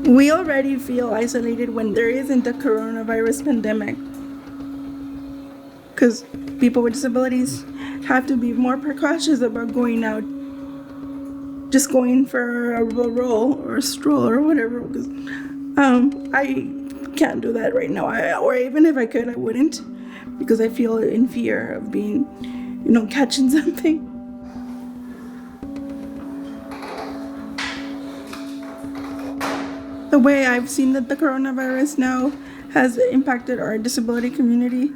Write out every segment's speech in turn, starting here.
We already feel isolated when there isn't a coronavirus pandemic, because people with disabilities have to be more precautious about going out, just going for a roll or a stroll or whatever, because I can't do that right now. Or even if I could, I wouldn't, because I feel in fear of being, catching something. The way I've seen that the coronavirus now has impacted our disability community,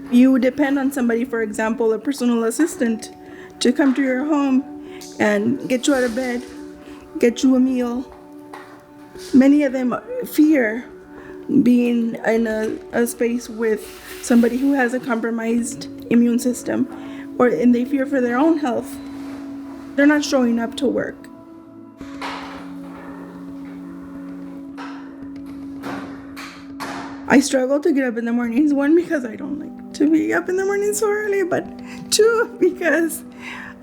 you depend on somebody, for example, a personal assistant, to come to your home and get you out of bed, get you a meal. Many of them fear being in a space with somebody who has a compromised immune system, and they fear for their own health. They're not showing up to work. I struggle to get up in the mornings, one, because I don't like to be up in the morning so early, but two, because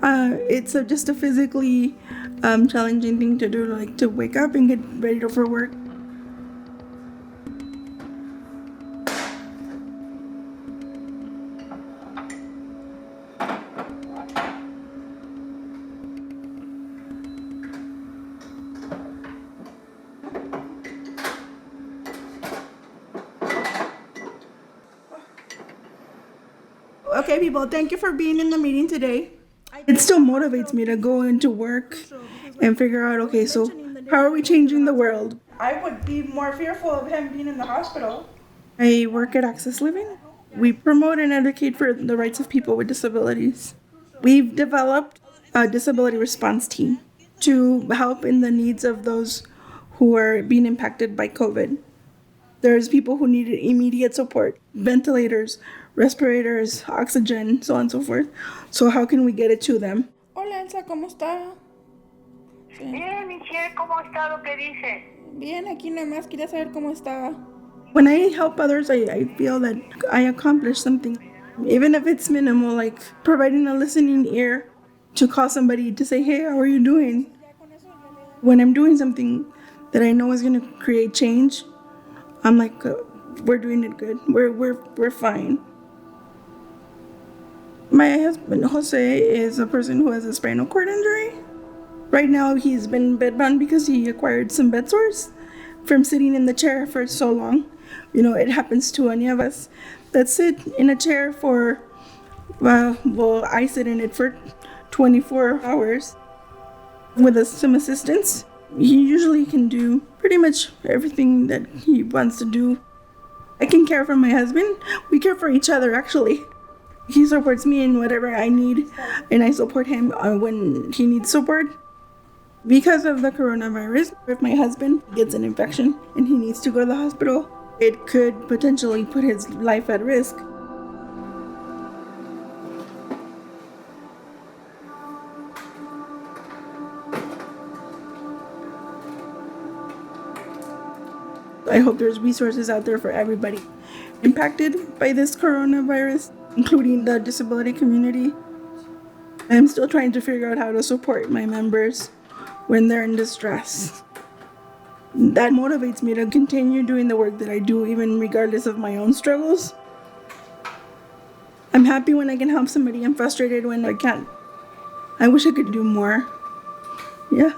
it's just a physically challenging thing to do, like to wake up and get ready for work. Okay, people, thank you for being in the meeting today. It still motivates me to go into work and figure out, okay, so how are we changing the world? I would be more fearful of him being in the hospital. I work at Access Living. We promote and advocate for the rights of people with disabilities. We've developed a disability response team to help in the needs of those who are being impacted by COVID. There's people who needed immediate support, ventilators, respirators, oxygen, so on and so forth. So how can we get it to them? Hola Elsa, ¿cómo está? Bien, Michelle, ¿cómo ha estado? ¿Qué dices? Bien, aquí nada más quería saber cómo estaba. When I help others, I feel that I accomplish something. Even if it's minimal, like providing a listening ear to call somebody to say, hey, how are you doing? When I'm doing something that I know is going to create change, I'm like, we're doing it good. We're fine. My husband, Jose, is a person who has a spinal cord injury. Right now, he's been bedbound because he acquired some bed sores from sitting in the chair for so long. It happens to any of us that sit in a chair for, I sit in it for 24 hours with some assistance. He usually can do pretty much everything that he wants to do. I can care for my husband. We care for each other, actually. He supports me in whatever I need, and I support him when he needs support. Because of the coronavirus, if my husband gets an infection and he needs to go to the hospital, it could potentially put his life at risk. I hope there's resources out there for everybody impacted by this coronavirus, including the disability community. I'm still trying to figure out how to support my members when they're in distress. That motivates me to continue doing the work that I do, even regardless of my own struggles. I'm happy when I can help somebody. I'm frustrated when I can't. I wish I could do more. Yeah.